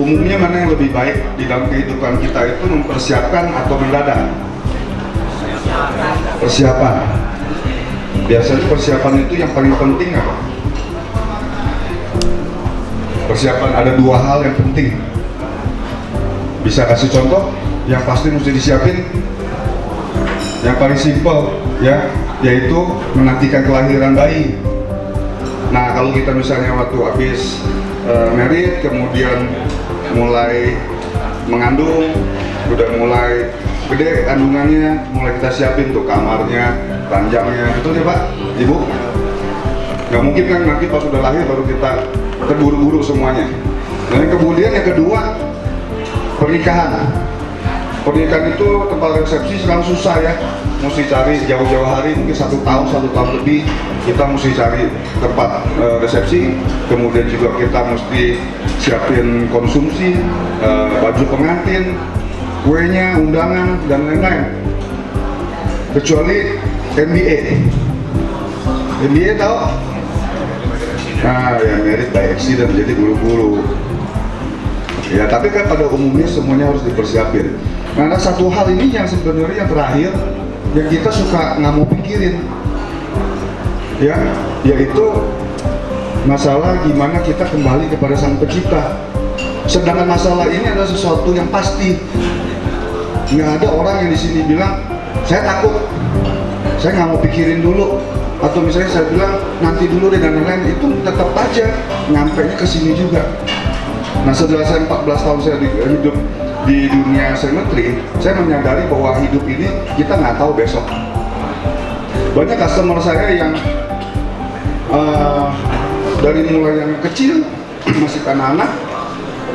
umumnya mana yang lebih baik di dalam kehidupan kita itu mempersiapkan atau mendadak? Persiapan. Biasanya persiapan itu yang paling penting apa? Persiapan ada dua hal yang penting. Bisa kasih contoh? Yang pasti mesti disiapin. Yang paling simpel ya, yaitu menantikan kelahiran bayi. Nah, kalau kita misalnya waktu habis married, kemudian mulai mengandung, udah mulai gede kandungannya, mulai kita siapin tuh kamarnya, ranjangnya, betul ya Pak, Ibu? Nggak mungkin kan nanti pas udah lahir baru kita terburu-buru semuanya. Dan kemudian yang kedua, pernikahan. Pernikahan itu tempat resepsi sekarang susah ya, mesti cari jauh-jauh hari, mungkin 1 tahun lebih kita mesti cari tempat resepsi, kemudian juga kita mesti siapin konsumsi, baju pengantin, kuenya, undangan, dan lain-lain. Kecuali MBA tahu? Nah, ya married by accident, jadi buru-buru. Ya, tapi kan pada umumnya semuanya harus dipersiapin. Nah, ada satu hal ini yang sebenarnya yang terakhir yang kita suka nggak mau pikirin, ya, yaitu masalah gimana kita kembali kepada Sang Pencipta. Sedangkan masalah ini adalah sesuatu yang pasti. Nggak ada orang yang di sini bilang saya takut, saya nggak mau pikirin dulu, atau misalnya saya bilang nanti dulu deh dan lain-lain. Itu tetap aja nyampainya ke sini juga. Nah, setelah saya 14 tahun saya hidup di dunia semetri, saya menyadari bahwa hidup ini kita nggak tahu besok. Banyak customer saya yang dari mulai yang kecil, masih anak-anak,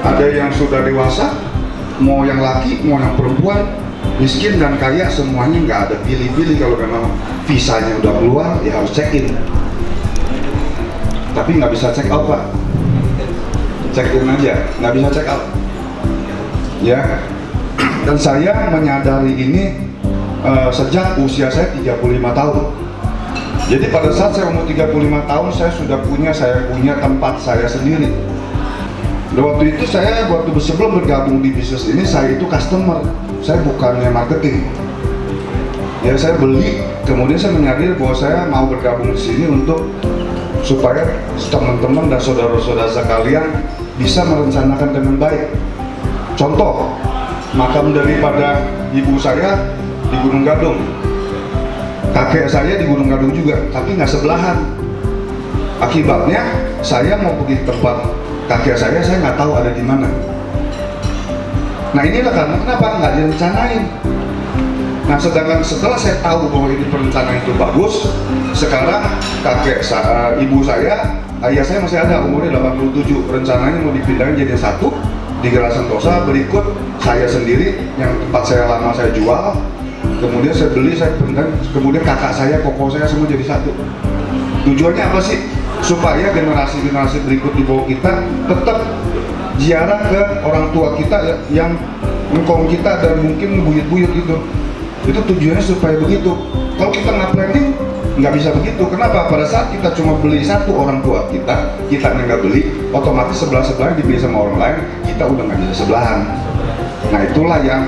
ada yang sudah dewasa, mau yang laki, mau yang perempuan, miskin dan kaya, semuanya nggak ada pilih-pilih. Kalau memang visanya udah keluar, ya harus check in. Tapi nggak bisa check out, Pak. Check in aja, nggak bisa check out. Ya, dan saya menyadari ini sejak usia saya 35 tahun. Jadi pada saat saya umur 35 tahun, saya punya tempat saya sendiri. Dan waktu itu sebelum bergabung di bisnis ini, saya itu customer, saya bukannya marketing. Ya, saya beli, kemudian saya menyadari bahwa saya mau bergabung di sini supaya teman-teman dan saudara-saudara sekalian bisa merencanakan dengan baik. Contoh, makam daripada ibu saya di Gunung Gadung, kakek saya di Gunung Gadung juga, tapi nggak sebelahan. Akibatnya saya mau pergi ke tempat kakek saya nggak tahu ada di mana. Nah, inilah karena kenapa nggak direncanain. Nah, sedangkan setelah saya tahu bahwa ini perencanaan itu bagus, sekarang ibu saya, ayah saya masih ada, umurnya 87, rencananya mau dipindahin jadi satu di Gera Sentosa. Berikut saya sendiri yang tempat saya lama saya jual, kemudian saya beli, saya pindah, kemudian kakak saya, koko saya semua jadi satu. Tujuannya apa sih? Supaya generasi-generasi berikut di bawah kita tetap ziarah ke orang tua kita yang engkong kita dan mungkin buyut-buyut gitu. Itu tujuannya supaya begitu. Kalau kita nggak planning, nggak bisa begitu. Kenapa? Pada saat kita cuma beli satu orang tua kita nggak beli, otomatis sebelah-sebelahnya dibeli sama orang lain, kita udah nggak bisa sebelahan. Nah, itulah yang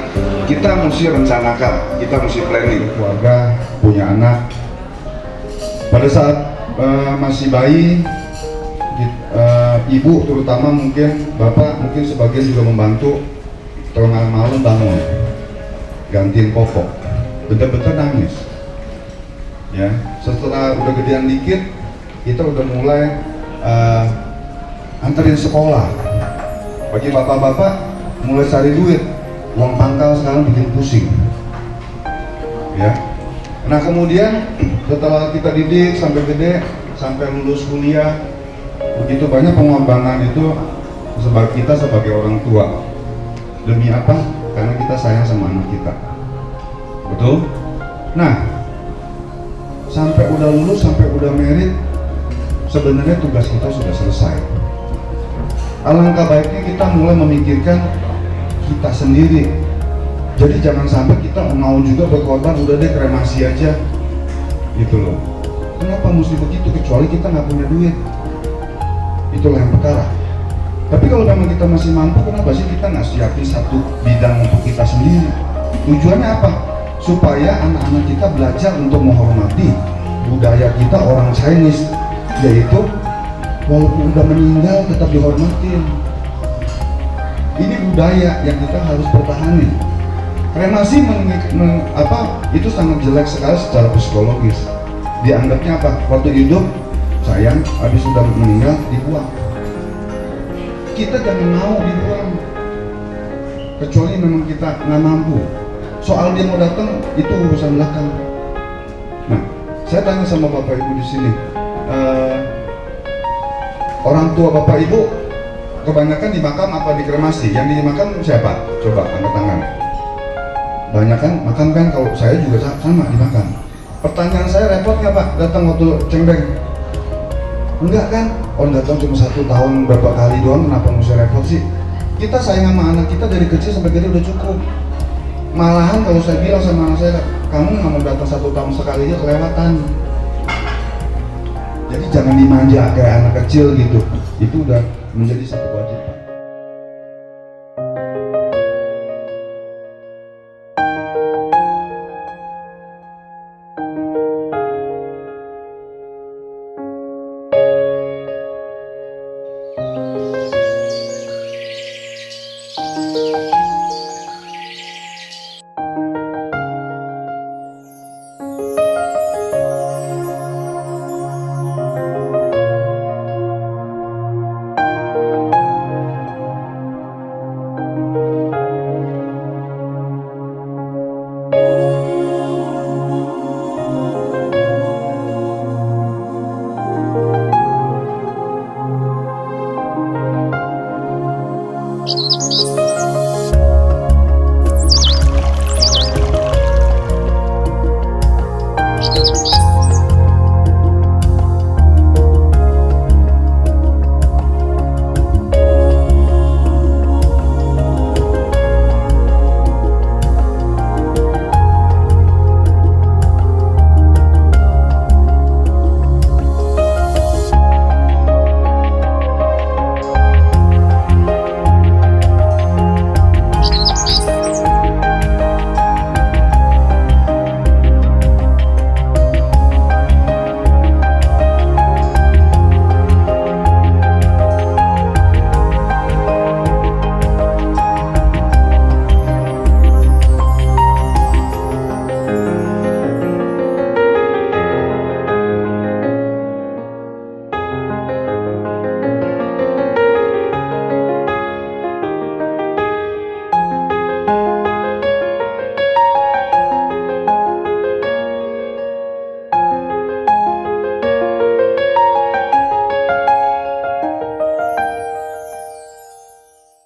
kita mesti rencanakan, kita mesti planning. Keluarga, punya anak. Pada saat masih bayi, ibu terutama, mungkin bapak mungkin sebagian juga membantu, tengah malam bangun, gantiin popok, bener-bener nangis. Ya, setelah udah gedean dikit, kita udah mulai anterin sekolah. Bagi bapak-bapak mulai cari duit, uang pangkal sekarang bikin pusing. Ya, nah kemudian setelah kita didik sampai gede, sampai lulus kuliah, begitu banyak pengorbanan itu kita sebagai orang tua. Demi apa? Karena kita sayang sama anak kita. Betul? Nah, sampai udah lulus, sampai udah married, sebenarnya tugas kita sudah selesai. Alangkah baiknya kita mulai memikirkan kita sendiri. Jadi jangan sampai kita mau juga berkorban, udah deh kremasi aja, gitu loh. Kenapa mesti begitu? Kecuali kita nggak punya duit. Itulah yang perkara. Tapi kalau memang kita masih mampu, kenapa sih kita nggak siapin satu bidang untuk kita sendiri? Tujuannya apa? Supaya anak-anak kita belajar untuk menghormati budaya kita orang Chinese, yaitu walaupun udah meninggal tetap dihormatin. Ini budaya yang kita harus pertahanin. Kremasi itu sangat jelek sekali secara psikologis. Dianggapnya apa? Waktu hidup sayang, habis sudah meninggal dibuang. Kita jangan mau dibuang, kecuali memang kita nggak mampu. Soal dia mau datang itu urusan belakang. Nah, saya tanya sama bapak ibu di sini, orang tua bapak ibu kebanyakan di makam apa di kremasi? Yang di makam siapa? Coba angkat tangan. Banyak kan makam kan? Kalau saya juga sama di makam. Pertanyaan saya, repot nggak pak datang waktu cengbeng? Enggak kan? Orang datang cuma 1 tahun berapa kali doang, kenapa mesti repot sih? Kita sayang sama anak kita dari kecil sampai gede udah cukup. Malahan kalau saya bilang sama anak saya, kamu nggak mau datang 1 tahun sekali aja kelewatan. Jadi jangan dimanja kayak anak kecil gitu. Itu udah menjadi satu kewajiban.